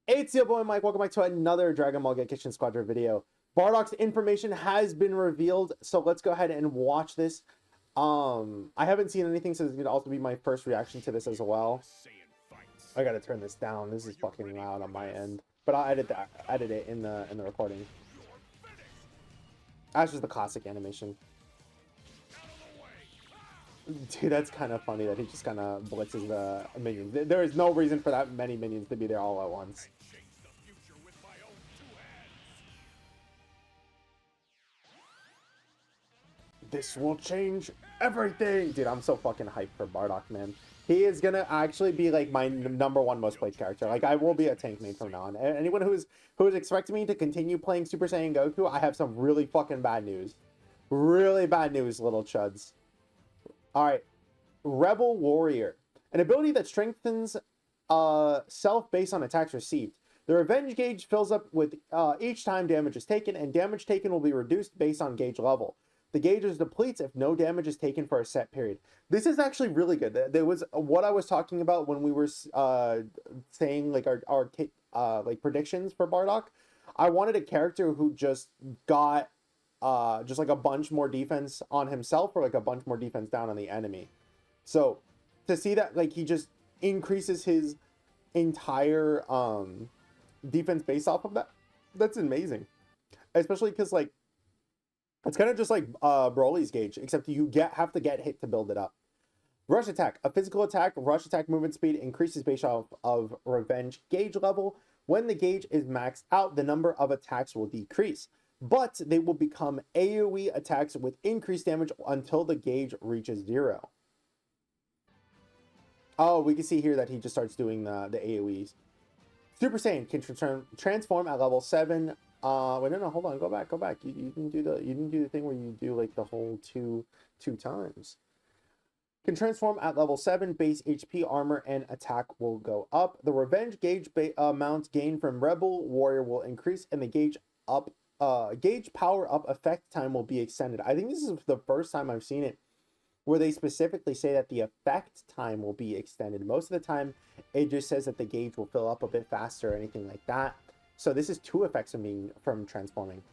It's your boy Mike. Welcome back to another Dragon Ball Gekishin Squadra video. Bardock's information has been revealed, so let's go ahead and watch this. I haven't seen anything, so this is gonna also be my first reaction to this as well. I gotta turn this down. This is fucking loud on my end, but I'll edit it in the recording. That's just the classic animation. Dude, that's kind of funny that he just kind of blitzes the minions. There is no reason for that many minions to be there all at once. This will change everything. Dude, I'm so fucking hyped for Bardock, man. He is gonna actually be like my #1 most played character. Like, I will be a tank main from now on. Anyone who's expecting me to continue playing Super Saiyan Goku, I have some really fucking bad news. Really bad news, little chuds. Alright. Rebel Warrior. An ability that strengthens self based on attacks received. The revenge gauge fills up with each time damage is taken, and damage taken will be reduced based on gauge level. The gauge is depletes if no damage is taken for a set period. This is actually really good. There was what I was talking about when we were saying like our like predictions for Bardock. I wanted a character who just got just like a bunch more defense on himself, or like a bunch more defense down on the enemy. So to see that like he just increases his entire defense based off of that, that's amazing. Especially because like it's kind of just like Broly's gauge, except you have to get hit to build it up. Rush attack. A physical attack, rush attack movement speed increases based off of revenge gauge level. When the gauge is maxed out, the number of attacks will decrease, but they will become AoE attacks with increased damage until the gauge reaches 0. Oh, we can see here that he just starts doing the AoEs. Super Saiyan can transform at level 7. Wait, no, hold on, go back. You didn't do the thing where you do like the whole two times. Can transform at level 7. Base HP, armor, and attack will go up. The revenge gauge amount gained from Rebel Warrior will increase, and the gauge power up effect time will be extended. I think this is the first time I've seen it where they specifically say that the effect time will be extended. Most of the time, it just says that the gauge will fill up a bit faster or anything like that. So this is 2 effects from transforming.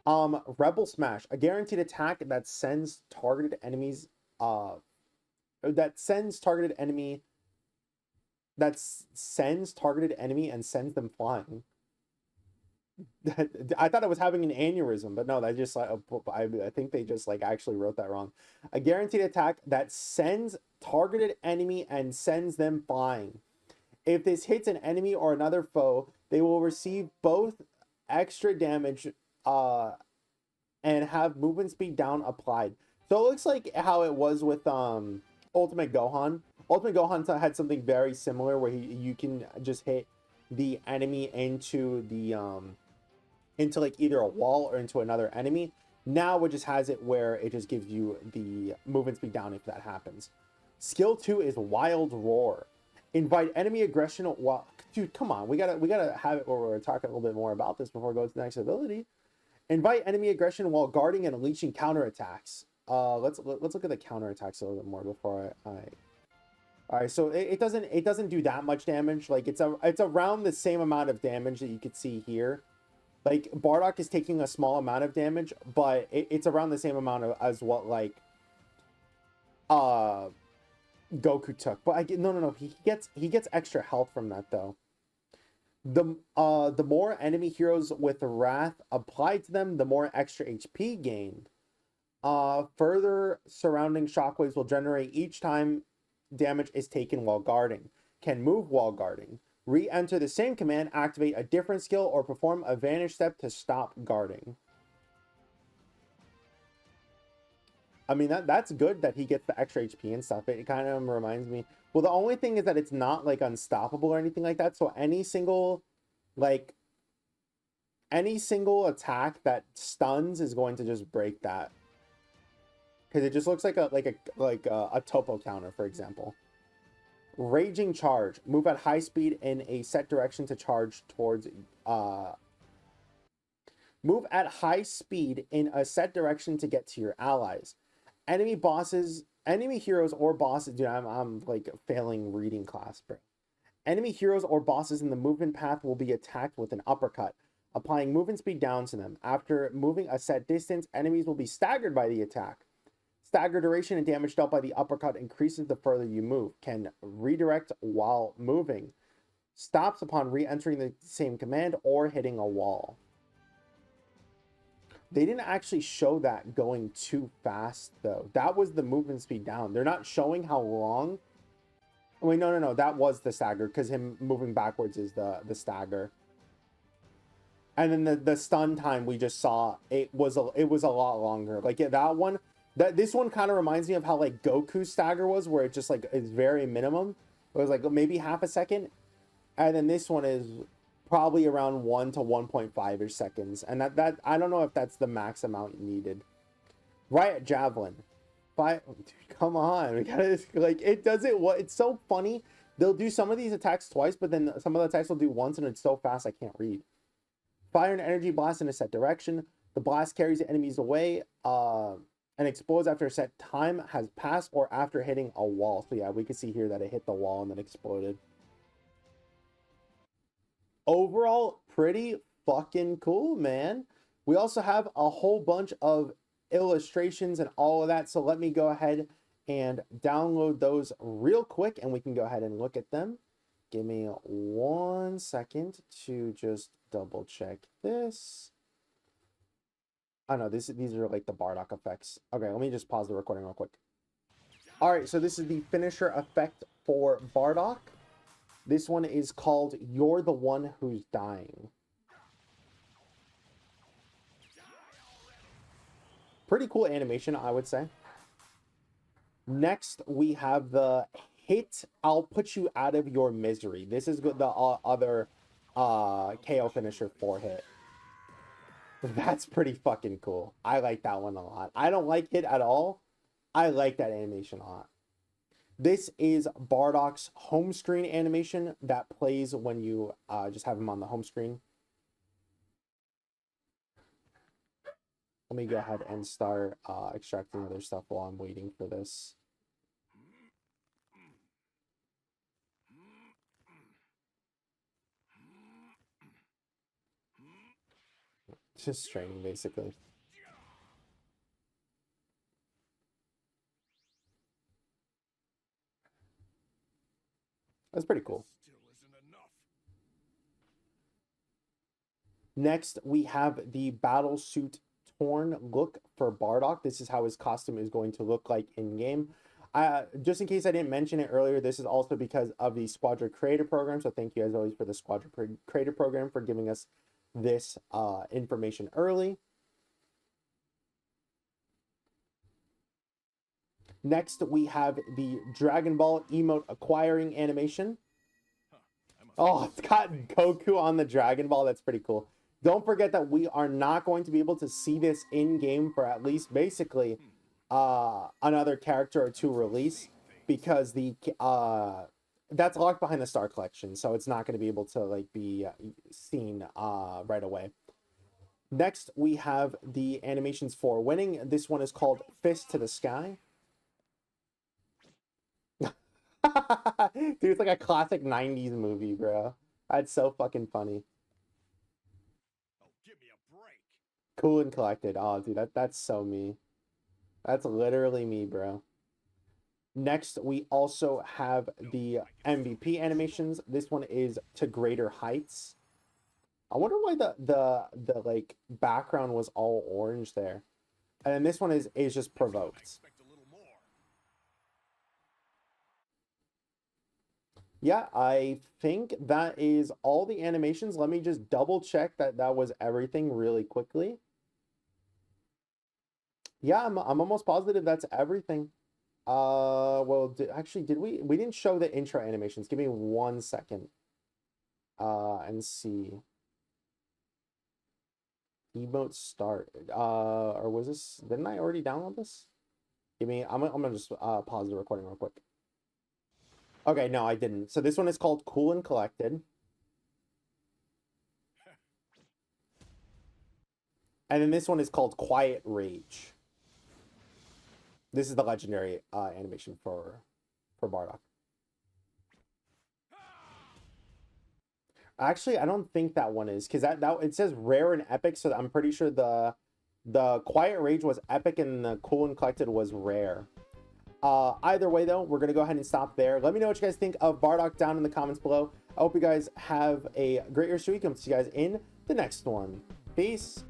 Rebel Smash, a guaranteed attack that sends targeted enemies and sends them flying. I thought I was having an aneurysm, but no, that just like I think they just like actually wrote that wrong. A guaranteed attack that sends targeted enemy and sends them flying. If this hits an enemy or another foe, they will receive both extra damage and have movement speed down applied. So it looks like how it was with Ultimate Gohan. Ultimate Gohan had something very similar where you can just hit the enemy into the into like either a wall or into another enemy. Now it just has it where it just gives you the movement speed down if that happens. Skill 2 is Wild Roar. Invite enemy aggression. Well, dude, come on. We gotta have it where we're talking a little bit more about this before we go to the next ability. Invite enemy aggression while guarding and unleashing counterattacks. Let's look at the counterattacks a little bit more before I all right, so it doesn't do that much damage. Like it's around the same amount of damage that you could see here. Like Bardock is taking a small amount of damage, but it's around the same amount as what like Goku took. But no, he gets extra health from that though. The more enemy heroes with wrath applied to them, the more extra HP gained. Further surrounding shockwaves will generate each time damage is taken while guarding. Can move while guarding. Re-enter the same command, activate a different skill, or perform a vanish step to stop guarding. I mean, that's good that he gets the extra HP and stuff. It kind of reminds me. Well, the only thing is that it's not like unstoppable or anything like that. So any single attack that stuns is going to just break that. Because it just looks like a topo counter, for example. Raging Charge. Move at high speed in a set direction to charge towards move at high speed in a set direction to get to your allies. Enemy heroes or bosses. Dude, I'm like failing reading class, bro. Enemy heroes or bosses in the movement path will be attacked with an uppercut, applying movement speed down to them. After moving a set distance, enemies will be staggered by the attack. Stagger duration and damage dealt by the uppercut increases the further you move. Can redirect while moving. Stops upon re-entering the same command or hitting a wall. They didn't actually show that going too fast, though. That was the movement speed down. They're not showing how long. Wait, no. That was the stagger, because him moving backwards is the stagger. And then the stun time we just saw, it was a lot longer. Like, yeah, that one, this one kind of reminds me of how, like, Goku's stagger was, where it just, like, is very minimum. It was, like, maybe half a second. And then this one is probably around 1 to 1.5-ish seconds. And that I don't know if that's the max amount needed. Riot Javelin. Dude, come on. We gotta, like, it does it. What? It's so funny. They'll do some of these attacks twice, but then some of the attacks will do once, and it's so fast I can't read. Fire an energy blast in a set direction. The blast carries the enemies away and explodes after a set time has passed or after hitting a wall. So yeah, we can see here that it hit the wall and then exploded. Overall, pretty fucking cool, man. We also have a whole bunch of illustrations and all of that. So let me go ahead and download those real quick and we can go ahead and look at them. Give me 1 second to just double check this. Oh no, these are like the Bardock effects. Okay, let me just pause the recording real quick. All right, so this is the finisher effect for Bardock. This one is called You're the One Who's Dying. Pretty cool animation, I would say. Next, we have the hit, I'll put you out of your misery. This is the other KO finisher for hit. That's pretty fucking cool. I like that one a lot. I don't like hit at all. I like that animation a lot. This is Bardock's home screen animation that plays when you just have him on the home screen. Let me go ahead and start extracting other stuff while I'm waiting for this. Just training, basically. That's pretty cool. Next, we have the battle suit torn look for Bardock. This is how his costume is going to look like in game. Just in case I didn't mention it earlier, this is also because of the Squadra Creator Program. So thank you as always for the Squadra Creator Program for giving us this information early. Next, we have the Dragon Ball emote acquiring animation. Oh, it's got Goku on the Dragon Ball. That's pretty cool. Don't forget that we are not going to be able to see this in-game for at least basically another character or two release, because the that's locked behind the Star Collection, so it's not going to be able to like be seen right away. Next, we have the animations for winning. This one is called Fist to the Sky. Dude, it's like a classic 90s movie, bro. That's so fucking funny. Oh, give me a break. Cool and collected. Oh, dude, that's so me. That's literally me, bro. Next, we also have the MVP animations. This one is To Greater Heights. I wonder why the like background was all orange there. And then this one is just Provoked. Yeah, I think that is all the animations. Let me just double check that was everything really quickly. Yeah, I'm almost positive that's everything. Well, actually, did we didn't show the intro animations. Give me 1 second. And see. Emote start. Or was this, didn't I already download this? Give me, I'm gonna just pause the recording real quick. Okay, no, I didn't. So this one is called Cool and Collected. And then this one is called Quiet Rage. This is the legendary animation for Bardock. Actually, I don't think that one is, because that it says rare and epic, so I'm pretty sure the Quiet Rage was epic and the Cool and Collected was rare. Either way though, we're gonna go ahead and stop there. Let me know what you guys think of Bardock down in the comments below. I hope you guys have a great rest of your week. I'll see you guys in the next one. Peace.